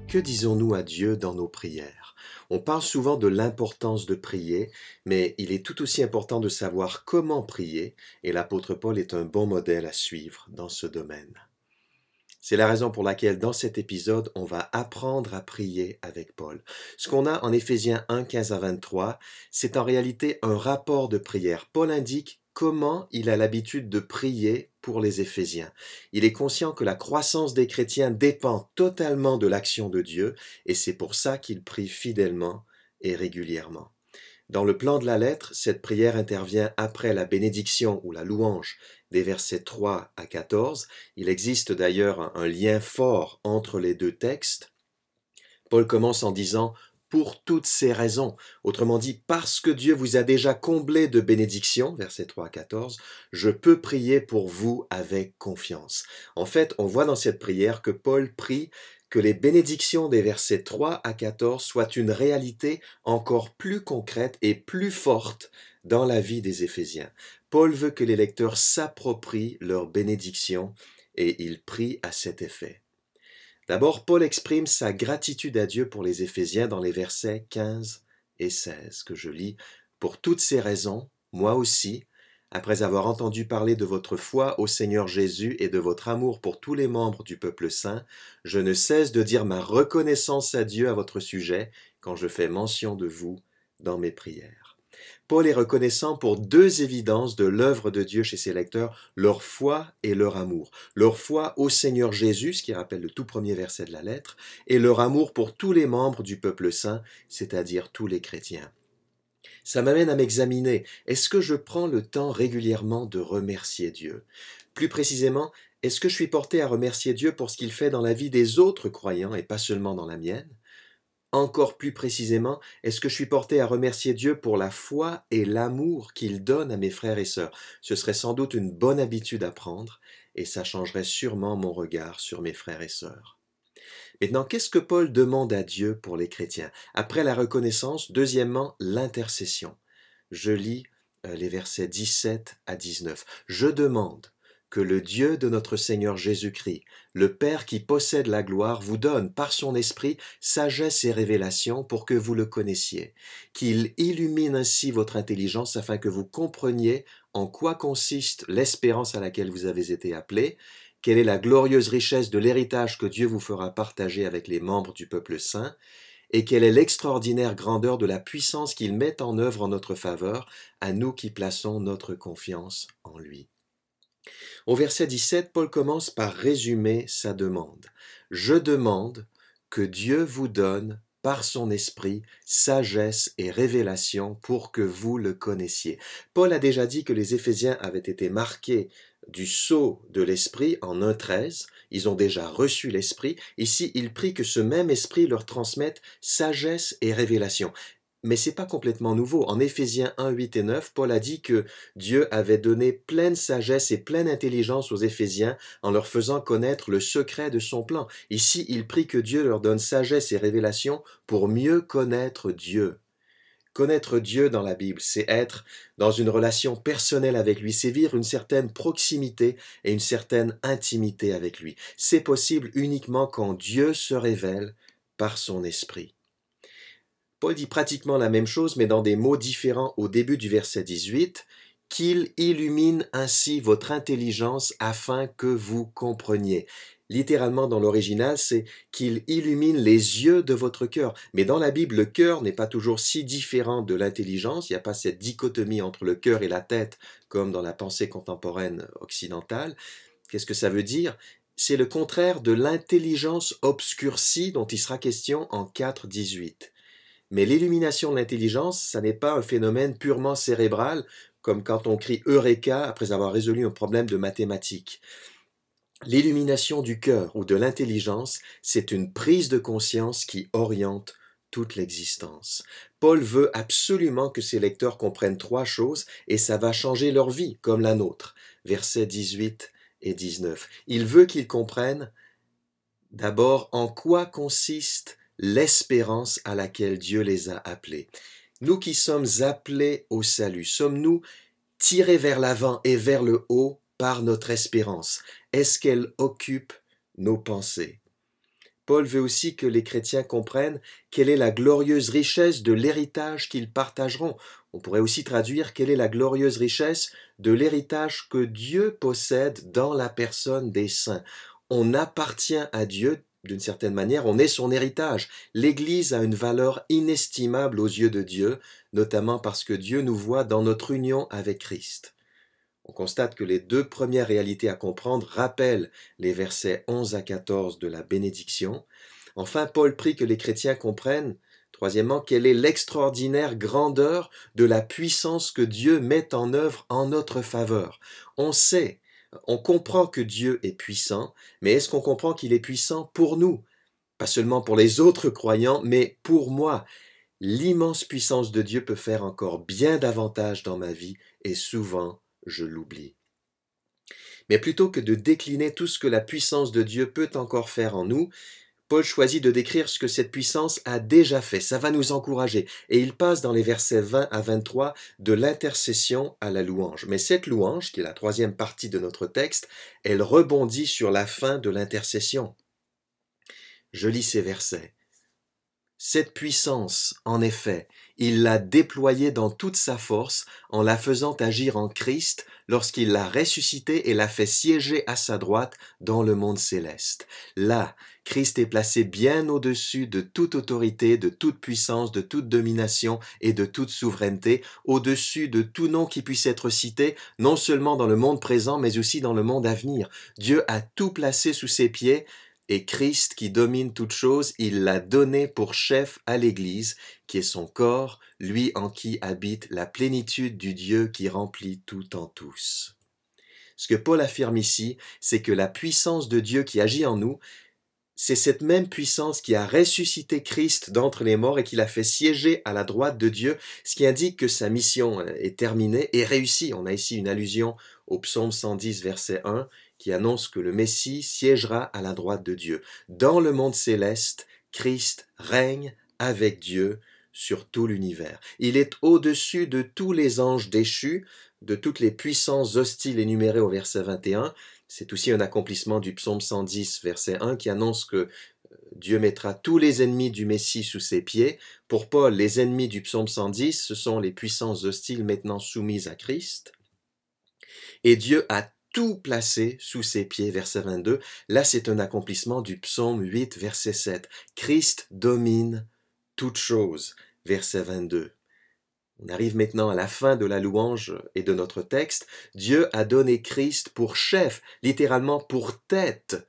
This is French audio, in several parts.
Que disons-nous à Dieu dans nos prières? On parle souvent de l'importance de prier, mais il est tout aussi important de savoir comment prier, et l'apôtre Paul est un bon modèle à suivre dans ce domaine. C'est la raison pour laquelle dans cet épisode, on va apprendre à prier avec Paul. Ce qu'on a en Éphésiens 1, 15 à 23, c'est en réalité un rapport de prière. Paul indique comment il a l'habitude de prier pour les Éphésiens. Il est conscient que la croissance des chrétiens dépend totalement de l'action de Dieu, et c'est pour ça qu'il prie fidèlement et régulièrement. Dans le plan de la lettre, cette prière intervient après la bénédiction ou la louange des versets 3 à 14. Il existe d'ailleurs un lien fort entre les deux textes. Paul commence en disant « pour toutes ces raisons », autrement dit « parce que Dieu vous a déjà comblé de bénédictions », versets 3 à 14, « je peux prier pour vous avec confiance ». En fait, on voit dans cette prière que Paul prie que les bénédictions des versets 3 à 14 soient une réalité encore plus concrète et plus forte dans la vie des Éphésiens. Paul veut que les lecteurs s'approprient leurs bénédictions et il prie à cet effet. D'abord, Paul exprime sa gratitude à Dieu pour les Éphésiens dans les versets 15 et 16 que je lis. « Pour toutes ces raisons, moi aussi, après avoir entendu parler de votre foi au Seigneur Jésus et de votre amour pour tous les membres du peuple saint, je ne cesse de dire ma reconnaissance à Dieu à votre sujet quand je fais mention de vous dans mes prières. » Paul est reconnaissant pour deux évidences de l'œuvre de Dieu chez ses lecteurs, leur foi et leur amour. Leur foi au Seigneur Jésus, ce qui rappelle le tout premier verset de la lettre, et leur amour pour tous les membres du peuple saint, c'est-à-dire tous les chrétiens. Ça m'amène à m'examiner. Est-ce que je prends le temps régulièrement de remercier Dieu? Plus précisément, est-ce que je suis porté à remercier Dieu pour ce qu'il fait dans la vie des autres croyants et pas seulement dans la mienne? Encore plus précisément, est-ce que je suis porté à remercier Dieu pour la foi et l'amour qu'il donne à mes frères et sœurs? Ce serait sans doute une bonne habitude à prendre et ça changerait sûrement mon regard sur mes frères et sœurs. Maintenant, qu'est-ce que Paul demande à Dieu pour les chrétiens? Après la reconnaissance, deuxièmement, l'intercession. Je lis les versets 17 à 19. « Je demande que le Dieu de notre Seigneur Jésus-Christ, le Père qui possède la gloire, vous donne par son esprit sagesse et révélation pour que vous le connaissiez, qu'il illumine ainsi votre intelligence afin que vous compreniez en quoi consiste l'espérance à laquelle vous avez été appelés, quelle est la glorieuse richesse de l'héritage que Dieu vous fera partager avec les membres du peuple saint, et quelle est l'extraordinaire grandeur de la puissance qu'il met en œuvre en notre faveur, à nous qui plaçons notre confiance en lui. » Au verset 17, Paul commence par résumer sa demande. « Je demande que Dieu vous donne, par son esprit, sagesse et révélation pour que vous le connaissiez. » Paul a déjà dit que les Éphésiens avaient été marqués du sceau de l'esprit en 1,13. Ils ont déjà reçu l'esprit. Ici, il prie que ce même esprit leur transmette sagesse et révélation. Mais c'est pas complètement nouveau. En Éphésiens 1, 8 et 9, Paul a dit que Dieu avait donné pleine sagesse et pleine intelligence aux Éphésiens en leur faisant connaître le secret de son plan. Ici, il prie que Dieu leur donne sagesse et révélation pour mieux connaître Dieu. Connaître Dieu dans la Bible, c'est être dans une relation personnelle avec lui, c'est vivre une certaine proximité et une certaine intimité avec lui. C'est possible uniquement quand Dieu se révèle par son esprit. Paul dit pratiquement la même chose, mais dans des mots différents au début du verset 18, « qu'il illumine ainsi votre intelligence afin que vous compreniez ». Littéralement dans l'original, c'est « qu'il illumine les yeux de votre cœur ». Mais dans la Bible, le cœur n'est pas toujours si différent de l'intelligence, il n'y a pas cette dichotomie entre le cœur et la tête, comme dans la pensée contemporaine occidentale. Qu'est-ce que ça veut dire? C'est le contraire de l'intelligence obscurcie dont il sera question en 4,18. Mais l'illumination de l'intelligence, ça n'est pas un phénomène purement cérébral, comme quand on crie « Eureka » après avoir résolu un problème de mathématiques. L'illumination du cœur ou de l'intelligence, c'est une prise de conscience qui oriente toute l'existence. Paul veut absolument que ses lecteurs comprennent trois choses et ça va changer leur vie, comme la nôtre. Versets 18 et 19. Il veut qu'ils comprennent d'abord en quoi consiste l'espérance à laquelle Dieu les a appelés. Nous qui sommes appelés au salut, sommes-nous tirés vers l'avant et vers le haut par notre espérance? Est-ce qu'elle occupe nos pensées? Paul veut aussi que les chrétiens comprennent quelle est la glorieuse richesse de l'héritage qu'ils partageront. On pourrait aussi traduire quelle est la glorieuse richesse de l'héritage que Dieu possède dans la personne des saints. On appartient à Dieu d'une certaine manière, on est son héritage. L'Église a une valeur inestimable aux yeux de Dieu, notamment parce que Dieu nous voit dans notre union avec Christ. On constate que les deux premières réalités à comprendre rappellent les versets 11 à 14 de la bénédiction. Enfin, Paul prie que les chrétiens comprennent, troisièmement, quelle est l'extraordinaire grandeur de la puissance que Dieu met en œuvre en notre faveur. On comprend que Dieu est puissant, mais est-ce qu'on comprend qu'il est puissant pour nous? Pas seulement pour les autres croyants, mais pour moi. L'immense puissance de Dieu peut faire encore bien davantage dans ma vie, et souvent, je l'oublie. Mais plutôt que de décliner tout ce que la puissance de Dieu peut encore faire en nous, Paul choisit de décrire ce que cette puissance a déjà fait. Ça va nous encourager. Et il passe dans les versets 20 à 23 de l'intercession à la louange. Mais cette louange, qui est la troisième partie de notre texte, elle rebondit sur la fin de l'intercession. Je lis ces versets. Cette puissance, en effet, il l'a déployée dans toute sa force en la faisant agir en Christ lorsqu'il l'a ressuscité et l'a fait siéger à sa droite dans le monde céleste. Là, Christ est placé bien au-dessus de toute autorité, de toute puissance, de toute domination et de toute souveraineté, au-dessus de tout nom qui puisse être cité, non seulement dans le monde présent, mais aussi dans le monde à venir. Dieu a tout placé sous ses pieds, et Christ, qui domine toute chose, il l'a donné pour chef à l'Église, qui est son corps, lui en qui habite la plénitude du Dieu qui remplit tout en tous. Ce que Paul affirme ici, c'est que la puissance de Dieu qui agit en nous, c'est cette même puissance qui a ressuscité Christ d'entre les morts et qui l'a fait siéger à la droite de Dieu, ce qui indique que sa mission est terminée et réussie. On a ici une allusion au psaume 110, verset 1, qui annonce que le Messie siégera à la droite de Dieu. Dans le monde céleste, Christ règne avec Dieu sur tout l'univers. Il est au-dessus de tous les anges déchus, de toutes les puissances hostiles énumérées au verset 21. C'est aussi un accomplissement du psaume 110, verset 1, qui annonce que Dieu mettra tous les ennemis du Messie sous ses pieds. Pour Paul, les ennemis du psaume 110, ce sont les puissances hostiles maintenant soumises à Christ. Et Dieu a tout placé sous ses pieds, verset 22. Là, c'est un accomplissement du psaume 8, verset 7. Christ domine toute chose, verset 22. On arrive maintenant à la fin de la louange et de notre texte. Dieu a donné Christ pour chef, littéralement pour tête,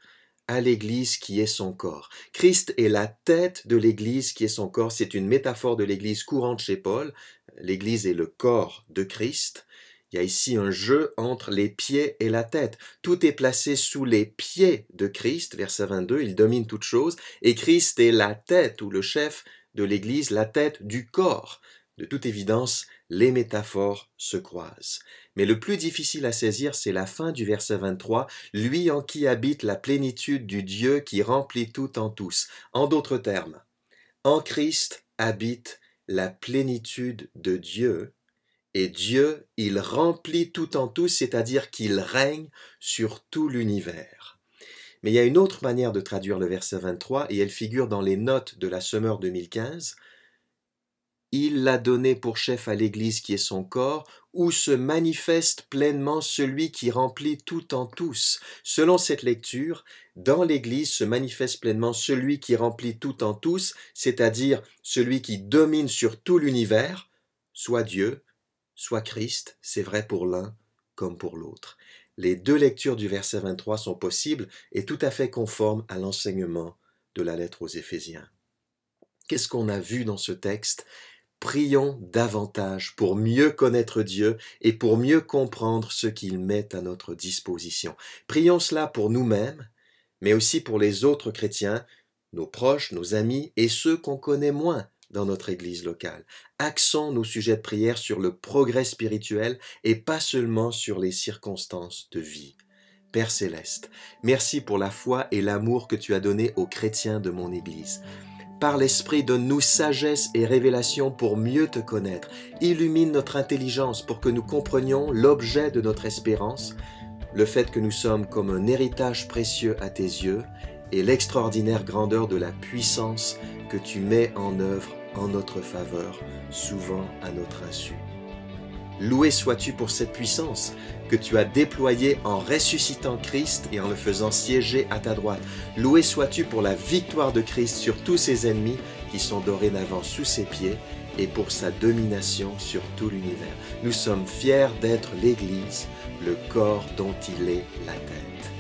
à l'Église qui est son corps. Christ est la tête de l'Église qui est son corps. C'est une métaphore de l'Église courante chez Paul. L'Église est le corps de Christ. Il y a ici un jeu entre les pieds et la tête. Tout est placé sous les pieds de Christ, verset 22, il domine toute chose, et Christ est la tête ou le chef de l'Église, la tête du corps. De toute évidence, les métaphores se croisent. Mais le plus difficile à saisir, c'est la fin du verset 23, « Lui en qui habite la plénitude du Dieu qui remplit tout en tous ». En d'autres termes, en Christ habite la plénitude de Dieu, et Dieu, il remplit tout en tous, c'est-à-dire qu'il règne sur tout l'univers. Mais il y a une autre manière de traduire le verset 23, et elle figure dans les notes de la Semeur 2015, il l'a donné pour chef à l'Église qui est son corps, où se manifeste pleinement celui qui remplit tout en tous. Selon cette lecture, dans l'Église se manifeste pleinement celui qui remplit tout en tous, c'est-à-dire celui qui domine sur tout l'univers, soit Dieu, soit Christ, c'est vrai pour l'un comme pour l'autre. Les deux lectures du verset 23 sont possibles et tout à fait conformes à l'enseignement de la lettre aux Éphésiens. Qu'est-ce qu'on a vu dans ce texte? Prions davantage pour mieux connaître Dieu et pour mieux comprendre ce qu'il met à notre disposition. Prions cela pour nous-mêmes, mais aussi pour les autres chrétiens, nos proches, nos amis et ceux qu'on connaît moins dans notre église locale. Axons nos sujets de prière sur le progrès spirituel et pas seulement sur les circonstances de vie. Père Céleste, merci pour la foi et l'amour que tu as donné aux chrétiens de mon église. Par l'Esprit, donne-nous sagesse et révélation pour mieux te connaître. Illumine notre intelligence pour que nous comprenions l'objet de notre espérance, le fait que nous sommes comme un héritage précieux à tes yeux, et l'extraordinaire grandeur de la puissance que tu mets en œuvre en notre faveur, souvent à notre insu. Loué sois-tu pour cette puissance que tu as déployée en ressuscitant Christ et en le faisant siéger à ta droite. Loué sois-tu pour la victoire de Christ sur tous ses ennemis qui sont dorénavant sous ses pieds et pour sa domination sur tout l'univers. Nous sommes fiers d'être l'Église, le corps dont il est la tête.